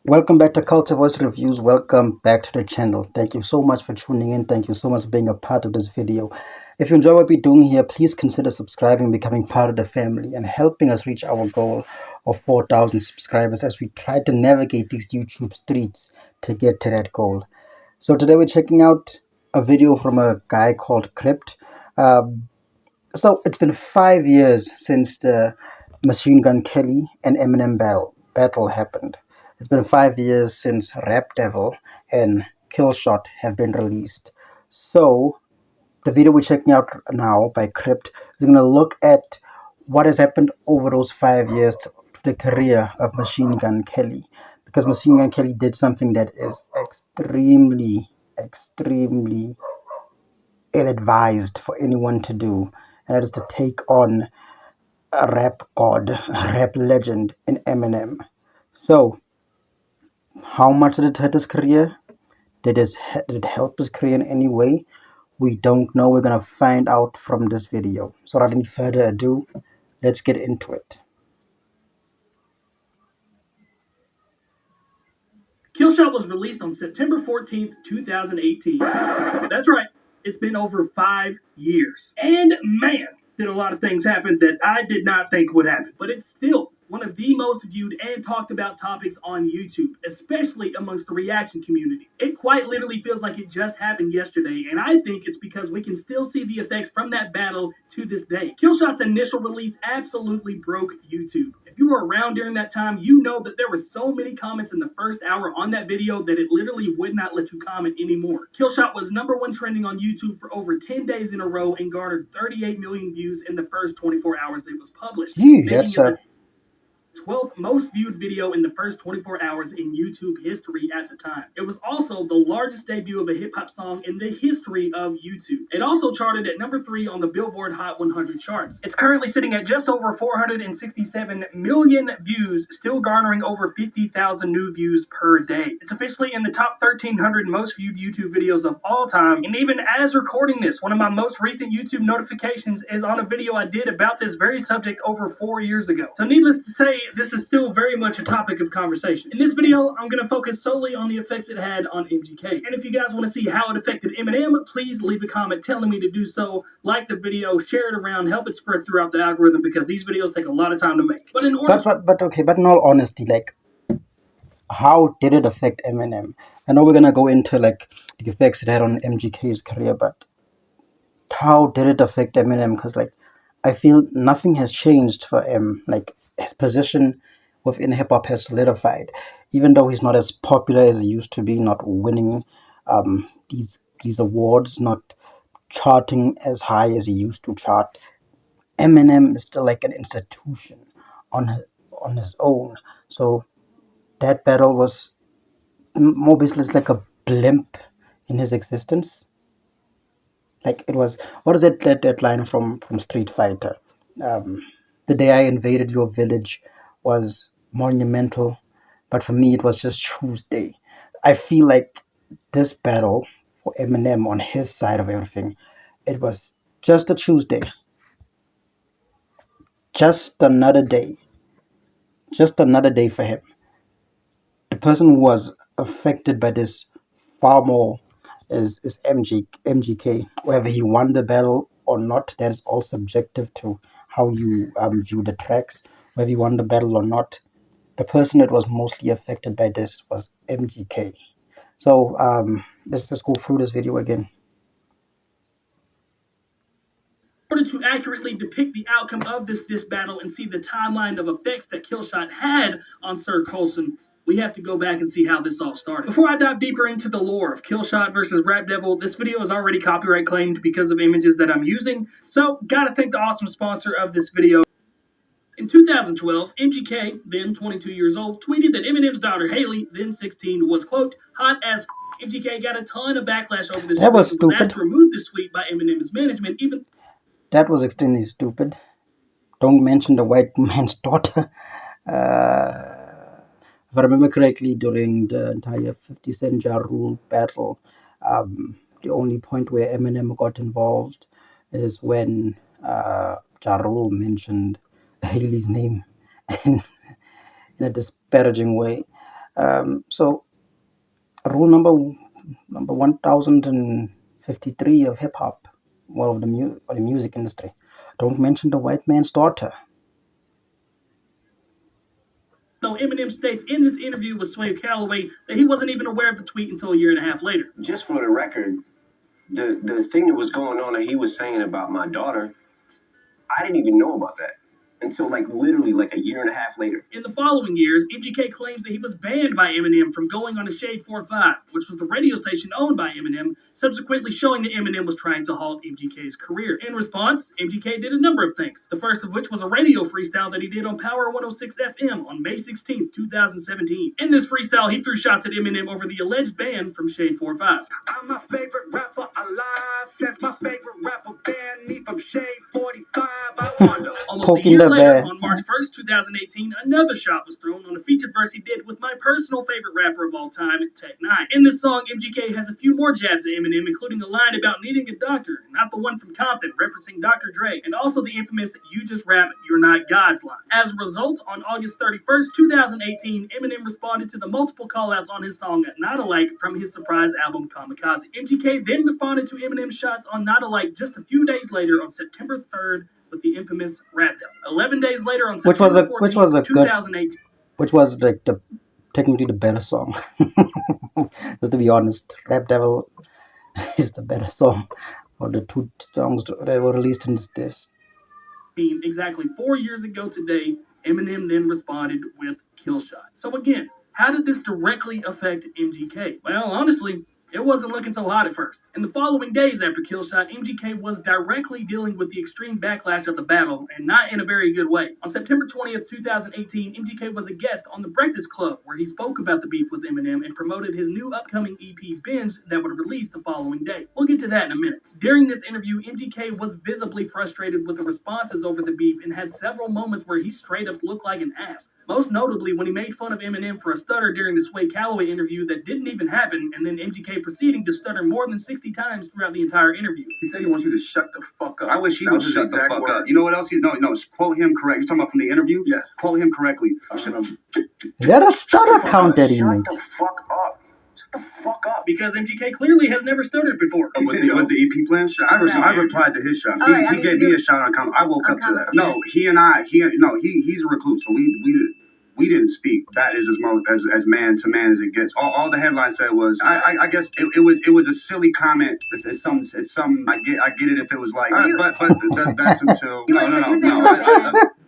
Welcome back to Culture Voice Reviews. Welcome back to the channel. Thank you so much for tuning in. Thank you so much for being a part of this video. If you enjoy what we're doing here, please consider subscribing, becoming part of the family, and helping us reach our goal of 4,000 subscribers as we try to navigate these YouTube streets to get to that goal. So today we're checking out a video from a guy called Crypt. So it's been 5 years since the Machine Gun Kelly and Eminem battle happened. It's been 5 years since Rap Devil and Killshot have been released. So the video we're checking out now by Crypt is going to look at what has happened over those 5 years to the career of Machine Gun Kelly. Because Machine Gun Kelly did something that is extremely ill-advised for anyone to do, and that is to take on a rap god, a rap legend in Eminem. So, how much did it hurt his career? Did it help his career in any way? We don't know. We're gonna find out from this video. So, without any further ado, let's get into it. Killshot was released on September 14th, 2018. That's right, it's been over 5 years. And man, did a lot of things happen that I did not think would happen. But it's still one of the most viewed and talked about topics on YouTube, especially amongst the reaction community. It quite literally feels like it just happened yesterday, and I think it's because we can still see the effects from that battle to this day. Killshot's initial release absolutely broke YouTube. If you were around during that time, you know that there were so many comments in the first hour on that video that it literally would not let you comment anymore. Killshot was #1 trending on YouTube for over 10 days in a row and garnered 38 million views in the first 24 hours it was published, making That's it the 12th most viewed video in the first 24 hours in YouTube history at the time. It was also the largest debut of a hip-hop song in the history of YouTube. It also charted at #3 on the Billboard Hot 100 charts. It's currently sitting at just over 467 million views, still garnering over 50,000 new views per day. It's officially in the top 1,300 most viewed YouTube videos of all time, and even as recording this, one of my most recent YouTube notifications is on a video I did about this very subject over 4 years ago. So needless to say, this is still very much a topic of conversation. In this video, I'm going to focus solely on the effects it had on MGK. And if you guys want to see how it affected Eminem, please leave a comment telling me to do so. Like the video, share it around, help it spread throughout the algorithm because these videos take a lot of time to make. But in order but in all honesty, like, how did it affect Eminem? I know we're gonna go into like the effects it had on MGK's career, but how did it affect Eminem? Because like I feel nothing has changed for him. Like his position within hip hop has solidified, even though he's not as popular as he used to be, not winning these awards, not charting as high as he used to chart. Eminem is still like an institution on his own. So that battle was more basically like a blimp in his existence. Like it was, what is that line from Street Fighter? The day I invaded your village was monumental, but for me it was just Tuesday. I feel like this battle for Eminem on his side of everything, it was just a Tuesday, just another day, for him. The person who was affected by this far more is MGK. Whether he won the battle or not, that is all subjective to how you view the tracks. Whether he won the battle or not, the person that was mostly affected by this was MGK. So let's just go through this video again. order to accurately depict the outcome of this battle and see the timeline of effects that Killshot had on Sir Coulson, we have to go back and see how this all started. Before I dive deeper into the lore of Killshot versus Rap Devil, this video is already copyright claimed because of images that I'm using, so gotta thank the awesome sponsor of this video. In 2012, MGK, then 22 years old, tweeted that Eminem's daughter Haley, then 16, was, quote, hot as MGK got a ton of backlash over this That was tweet and was stupid. asked to remove this tweet by Eminem's management, even... That was extremely stupid. Don't mention the white man's daughter. If I remember correctly, during the entire 50 Cent Ja Rule battle, the only point where Eminem got involved is when Ja Rule mentioned Haley's name in a disparaging way. So rule number 1053 of hip hop, well, of the music industry: don't mention the white man's daughter. Though Eminem states in this interview with Sway Calloway that he wasn't even aware of the tweet until a year and a half later. Just for the record, the thing that was going on that he was saying about my daughter, I didn't even know about that until literally a year and a half later. In the following years, MGK claims that he was banned by Eminem from going on a Shade 4-5, which was the radio station owned by Eminem, subsequently showing that Eminem was trying to halt MGK's career. In response, MGK did a number of things, the first of which was a radio freestyle that he did on Power 106 FM on May 16, 2017. In this freestyle, he threw shots at Eminem over the alleged ban from Shade 4-5. I'm my favorite rapper alive, since my favorite rapper banned me from Shade 45. I wonder. Almost a year later, on March 1st, 2018, another shot was thrown on a featured verse he did with my personal favorite rapper of all time, Tech-9. In this song, MGK has a few more jabs at Eminem, including a line about needing a doctor, not the one from Compton, referencing Dr. Dre, and also the infamous "You just rap, you're not God's" line. As a result, on August 31st, 2018, Eminem responded to the multiple callouts on his song Not Alike from his surprise album Kamikaze. MGK then responded to Eminem's shots on Not Alike just a few days later on September 3rd, with the infamous Rap Devil. 11 days later on September 14th, which was 2008. Which was technically the better song. Just to be honest, Rap Devil is the better song of the two songs that were released in this. Exactly 4 years ago today, Eminem then responded with Killshot. So again, how did this directly affect MGK? Well, honestly, it wasn't looking so hot at first. In the following days after Killshot, MGK was directly dealing with the extreme backlash of the battle, and not in a very good way. On September 20th, 2018, MGK was a guest on The Breakfast Club, where he spoke about the beef with Eminem and promoted his new upcoming EP, Binge, that would release the following day. We'll get to that in a minute. During this interview, MGK was visibly frustrated with the responses over the beef and had several moments where he straight up looked like an ass. Most notably when he made fun of Eminem for a stutter during the Sway Calloway interview that didn't even happen, and then MGK proceeding to stutter more than 60 times throughout the entire interview. He said he wants you to shut the fuck up. I wish he would shut the fuck up. You know what else? No, quote him correct. You're talking about from the interview? Yes. Quote him correctly. Is that a stutter count that he made? Shut the fuck up. Shut the fuck up. Because MGK clearly has never stuttered before. Was the EP plan? I replied to his shot. He gave me a shot on comment. I woke up to that. No, he's a recluse. So we didn't speak. That is as man to man as it gets. All the headline said was, I guess it was a silly comment. It's some. I get it if it was like, but that's until no.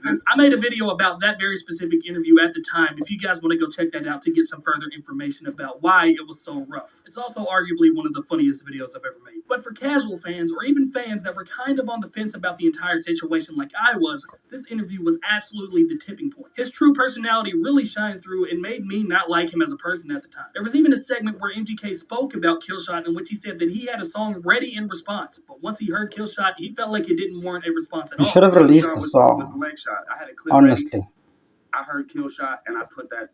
I made a video about that very specific interview at the time. If you guys want to go check that out to get some further information about why it was so rough. It's also arguably one of the funniest videos I've ever made. But for casual fans, or even fans that were kind of on the fence about the entire situation like I was, this interview was absolutely the tipping point. His true personality really shined through and made me not like him as a person at the time. There was even a segment where MGK spoke about Killshot in which he said that he had a song ready in response, but once he heard Killshot, he felt like it didn't warrant a response at all. You should have released the song. I had a clip honestly. ready. I heard Killshot and I put that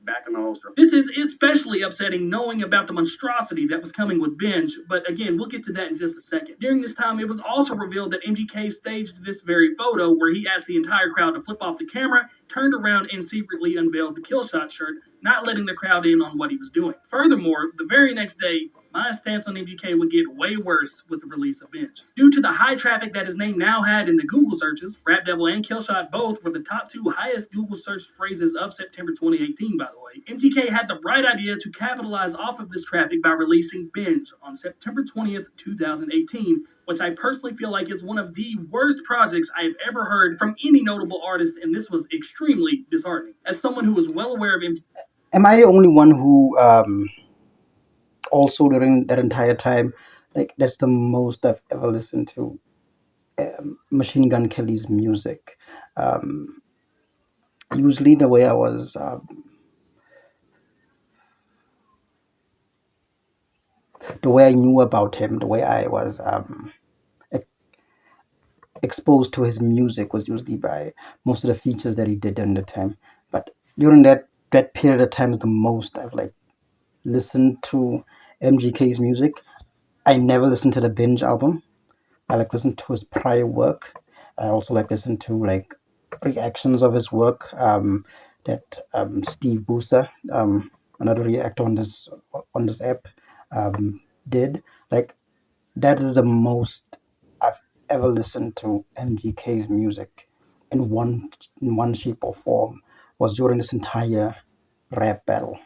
back in the holster. This is especially upsetting knowing about the monstrosity that was coming with Binge, but again, we'll get to that in just a second. During this time, it was also revealed that MGK staged this very photo where he asked the entire crowd to flip off the camera, turned around, and secretly unveiled the Killshot shirt, not letting the crowd in on what he was doing. Furthermore, the very next day, my stance on MGK would get way worse with the release of Binge. Due to the high traffic that his name now had in the Google searches, Rap Devil and Killshot both were the top two highest Google searched phrases of September 2018, by the way. MGK had the right idea to capitalize off of this traffic by releasing Binge on September 20th, 2018, which I personally feel like is one of the worst projects I've ever heard from any notable artist, and this was extremely disheartening. As someone who was well aware of MGK... Am I the only one who... also during that entire time, that's the most I've ever listened to Machine Gun Kelly's music. Usually the way I was the way I knew about him, the way I was exposed to his music was usually by most of the features that he did during the time. But during that period of time is the most I've listened to MGK's music. I never listened to the Binge album. I listened to his prior work. I also listen to reactions of his work. that Steve Booster, another reactor on this app, did. Like, that is the most I've ever listened to MGK's music in one shape or form, was during this entire rap battle.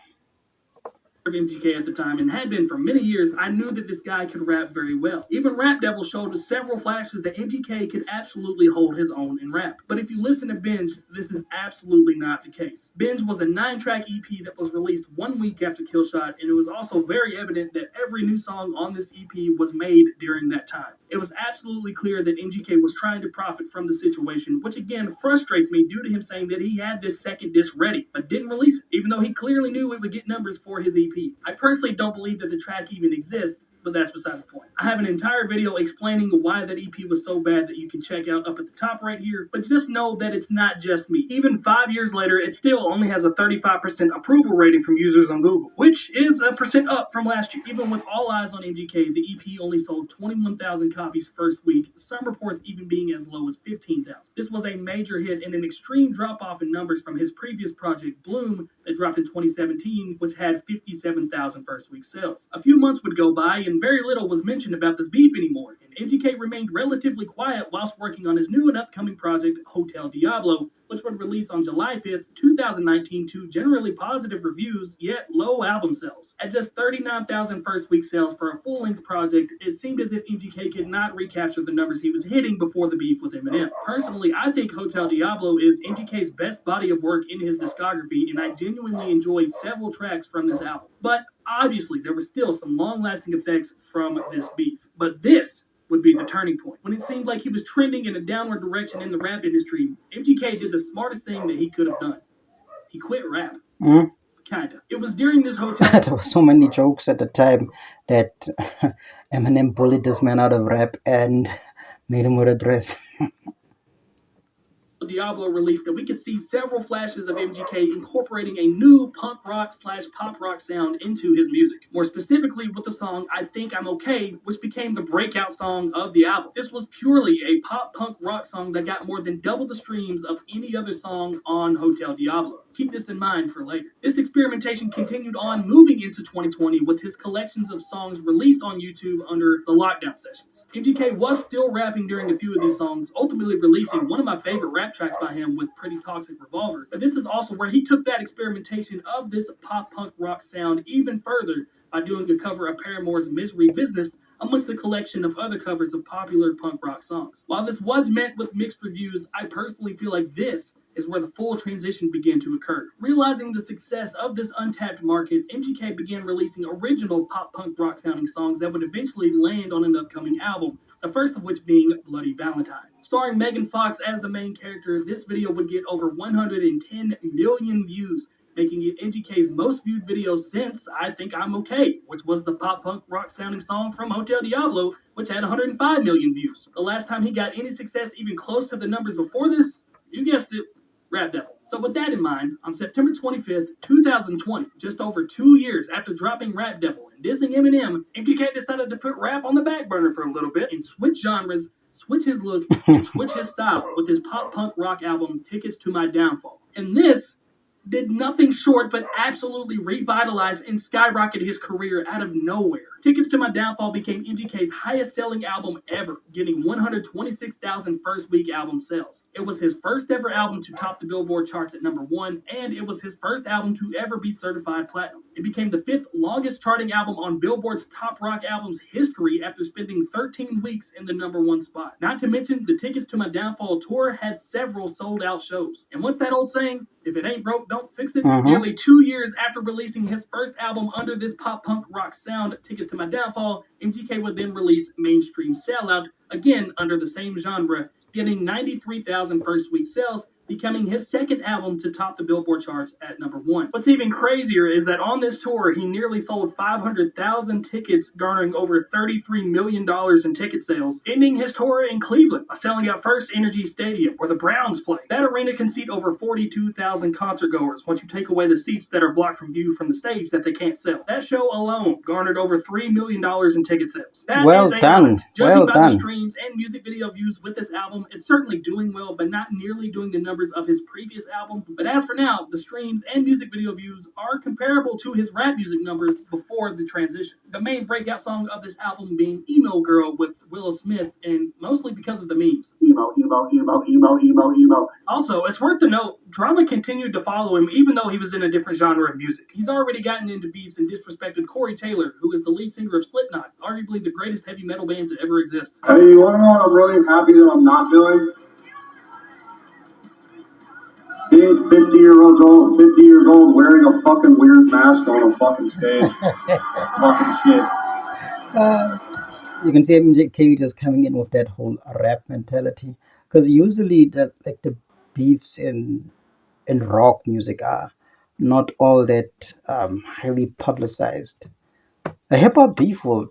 Of MGK at the time and had been for many years, I knew that this guy could rap very well. Even Rap Devil showed us several flashes that MGK could absolutely hold his own in rap. But if you listen to Binge, this is absolutely not the case. Binge was a 9-track EP that was released 1 week after Killshot, and it was also very evident that every new song on this EP was made during that time. It was absolutely clear that MGK was trying to profit from the situation, which again frustrates me due to him saying that he had this second disc ready, but didn't release it, even though he clearly knew it would get numbers for his EP. I personally don't believe that the track even exists, but that's besides the point. I have an entire video explaining why that EP was so bad that you can check out up at the top right here, but just know that it's not just me. Even 5 years later, it still only has a 35% approval rating from users on Google, which is a percent up from last year. Even with all eyes on MGK, the EP only sold 21,000 copies first week, some reports even being as low as 15,000. This was a major hit and an extreme drop-off in numbers from his previous project, Bloom, that dropped in 2017, which had 57,000 first week sales. A few months would go by and very little was mentioned about this beef anymore, and MGK remained relatively quiet whilst working on his new and upcoming project, Hotel Diablo, which would release on July 5th, 2019 to generally positive reviews, yet low album sales. At just 39,000 first week sales for a full-length project, it seemed as if MGK could not recapture the numbers he was hitting before the beef with Eminem. Personally, I think Hotel Diablo is MGK's best body of work in his discography, and I genuinely enjoy several tracks from this album. But obviously, there were still some long-lasting effects from this beef. But this would be the turning point. When it seemed like he was trending in a downward direction in the rap industry, MGK did the smartest thing that he could have done. He quit rap. Kinda. It was during this hotel... There were so many jokes at the time that Eminem bullied this man out of rap and made him wear a dress. Diablo released that we could see several flashes of MGK incorporating a new punk rock / pop rock sound into his music. More specifically with the song I Think I'm Okay, which became the breakout song of the album. This was purely a pop punk rock song that got more than double the streams of any other song on Hotel Diablo. Keep this in mind for later. This experimentation continued on moving into 2020 with his collections of songs released on YouTube under the lockdown sessions. MGK was still rapping during a few of these songs, ultimately releasing one of my favorite rap tracks by him with Pretty Toxic Revolver. But this is also where he took that experimentation of this pop punk rock sound even further by doing a cover of Paramore's Misery Business amongst a collection of other covers of popular punk rock songs. While this was met with mixed reviews, I personally feel like this is where the full transition began to occur. Realizing the success of this untapped market, MGK began releasing original pop punk rock sounding songs that would eventually land on an upcoming album, the first of which being Bloody Valentine. Starring Megan Fox as the main character, this video would get over 110 million views, making it MGK's most viewed video since I Think I'm Okay, which was the pop punk rock sounding song from Hotel Diablo, which had 105 million views. The last time he got any success even close to the numbers before this, you guessed it, Rap Devil. So with that in mind, on September 25th, 2020, just over 2 years after dropping Rap Devil and dissing Eminem, MGK decided to put rap on the back burner for a little bit and switch genres, switch his look, and switch his style with his pop punk rock album, Tickets to My Downfall. And this did nothing short but absolutely revitalize and skyrocket his career out of nowhere. Tickets to My Downfall became MGK's highest selling album ever, getting 126,000 first week album sales. It was his first ever album to top the Billboard charts at #1, and it was his first album to ever be certified platinum. It became the 5th longest charting album on Billboard's Top Rock Albums history after spending 13 weeks in the #1 spot. Not to mention, the Tickets to My Downfall tour had several sold out shows. And what's that old saying? If it ain't broke, don't fix it. Nearly 2 years after releasing his first album under this pop punk rock sound, Tickets to My Downfall, MGK would then release Mainstream Sellout, again under the same genre, getting 93,000 first week sales, becoming his second album to top the Billboard charts at #1. What's even crazier is that on this tour, he nearly sold 500,000 tickets, garnering over $33 million in ticket sales, ending his tour in Cleveland, selling out First Energy Stadium, where the Browns play. That arena can seat over 42,000 concertgoers once you take away the seats that are blocked from view from the stage that they can't sell. That show alone garnered over $3 million in ticket sales. That Well is done. Judging Well by done. the streams and music video views with this album, it's certainly doing well, but not nearly doing the numbers numbers of his previous album, but as for now, the streams and music video views are comparable to his rap music numbers before the transition. The main breakout song of this album being Emo Girl with Willow Smith, and mostly because of the memes. Emo, emo, emo, emo, emo, emo. Also, it's worth to note, drama continued to follow him even though he was in a different genre of music. He's already gotten into beefs and disrespected Corey Taylor, who is the lead singer of Slipknot, arguably the greatest heavy metal band to ever exist. Hey, you want to know what I'm really happy that I'm not doing? Being 50 years old, wearing a fucking weird mask on a fucking stage. Fucking shit. You can see MGK just coming in with that whole rap mentality, because usually the beefs in rock music are not all that highly publicized. A hip hop beef will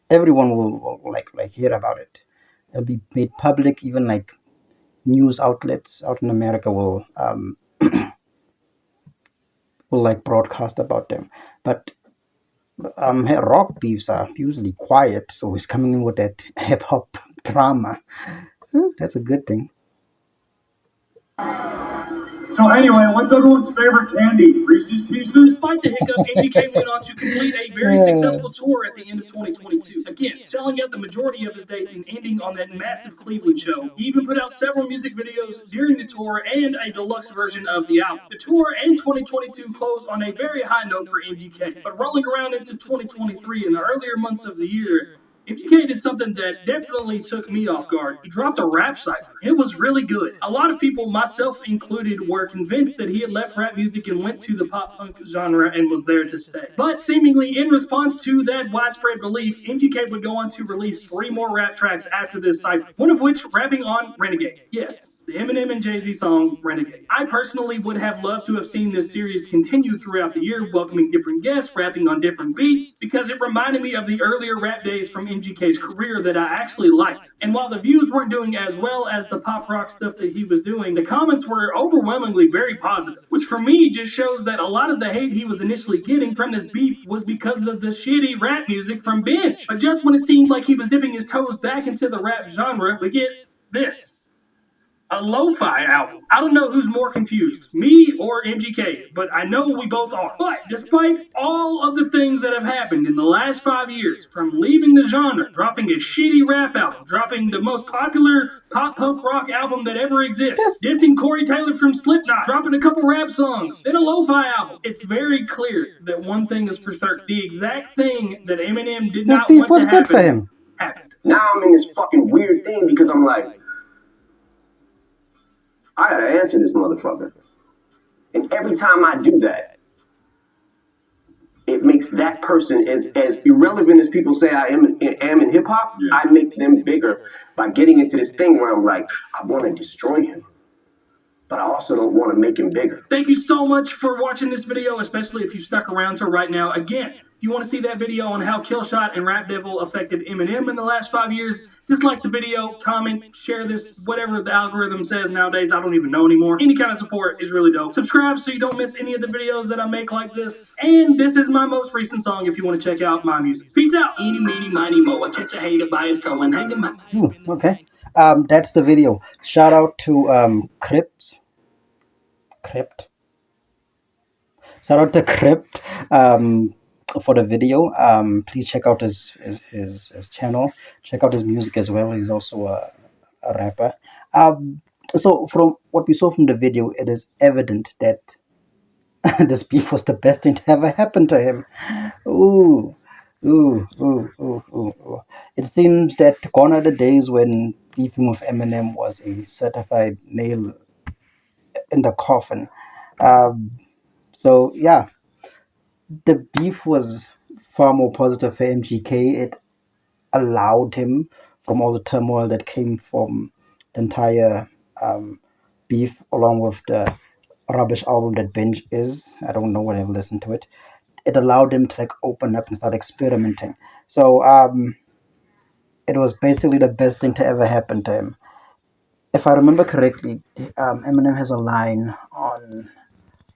everyone will like hear about it. It'll be made public. Even like news outlets out in America will like broadcast about them. But rock beefs are usually quiet, so he's coming in with that hip hop drama. That's a good thing. So anyway, what's everyone's favorite candy? Reese's Pieces? Despite the hiccup, MGK went on to complete a very successful tour at the end of 2022. Again, selling out the majority of his dates and ending on that massive Cleveland show. He even put out several music videos during the tour and a deluxe version of the album. The tour and 2022 closed on a very high note for MGK, but rolling around into 2023 and the earlier months of the year, MGK did something that definitely took me off guard. He dropped a rap cipher. It was really good. A lot of people, myself included, were convinced that he had left rap music and went to the pop punk genre and was there to stay. But seemingly in response to that widespread belief, MGK would go on to release 3 more rap tracks after this cipher, one of which rapping on Renegade. Yes, the Eminem and Jay-Z song, Renegade. I personally would have loved to have seen this series continue throughout the year, welcoming different guests, rapping on different beats, because it reminded me of the earlier rap days from MGK's career that I actually liked. And while the views weren't doing as well as the pop rock stuff that he was doing, the comments were overwhelmingly very positive, which for me just shows that a lot of the hate he was initially getting from this beef was because of the shitty rap music from Binge. But just when it seemed like he was dipping his toes back into the rap genre, we get this. A lo-fi album. I don't know who's more confused, me or MGK, but I know we both are. But despite all of the things that have happened in the last 5 years, from leaving the genre, dropping a shitty rap album, dropping the most popular pop punk rock album that ever exists, dissing Corey Taylor from Slipknot, dropping a couple rap songs, then a lo-fi album, it's very clear that one thing is for certain. The exact thing that Eminem did This not beef want was to good for happen him. happened. Now I'm in this fucking weird thing because I'm like, I gotta answer this motherfucker. And every time I do that, it makes that person as irrelevant as people say I am in hip hop. Yeah. I make them bigger by getting into this thing where I'm like, I want to destroy him, but I also don't want to make him bigger. Thank you so much for watching this video, especially if you stuck around to right now. Again, if you want to see that video on how Killshot and Rap Devil affected Eminem in the last 5 years, just like the video, comment, share this, whatever the algorithm says nowadays. I don't even know anymore. Any kind of support is really dope. Subscribe so you don't miss any of the videos that I make like this. And this is my most recent song if you want to check out my music. Peace out. Eeny, meeny, miny, mo. I catch a hater by his toe and hang him up. Okay. That's the video. Shout out to Crypt. Shout out to Crypt for the video. Please check out his channel. Check out his music as well. He's also a rapper. So from what we saw from the video, it is evident that this beef was the best thing to ever happen to him. Ooh. It seems that gone are the days when beefing with Eminem was a certified nail in the coffin. So yeah, the beef was far more positive for MGK. It allowed him, from all the turmoil that came from the entire beef, along with the rubbish album that Binge is. I don't know when I've listened to it. It allowed him to open up and start experimenting. So it was basically the best thing to ever happen to him. If I remember correctly, Eminem has a line on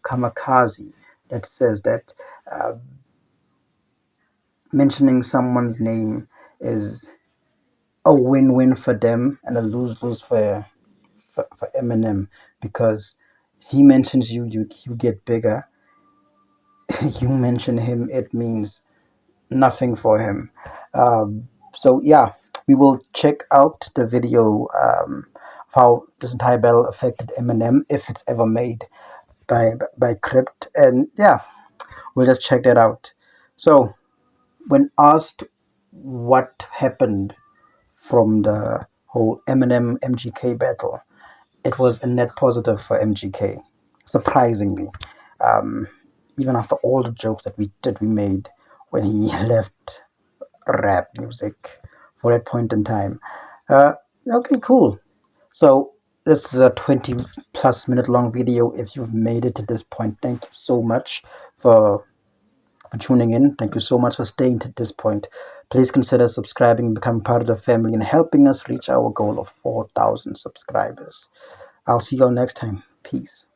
Kamikaze that says that mentioning someone's name is a win-win for them and a lose-lose for for Eminem, because he mentions you, you get bigger. You mention him, it means nothing for him. So yeah, we will check out the video of how this entire battle affected Eminem, if it's ever made by Crypt, and yeah, we'll just check that out. So when asked what happened from the whole Eminem MGK battle, it was a net positive for MGK, surprisingly. Um, Even after all the jokes that we made when he left rap music for that point in time. Uh, okay, cool. So this is a 20 plus minute long video. If you've made it to this point, thank you so much for tuning in. Thank you so much for staying to this point. Please consider subscribing, becoming part of the family, and helping us reach our goal of 4,000 subscribers. I'll see you all next time. Peace.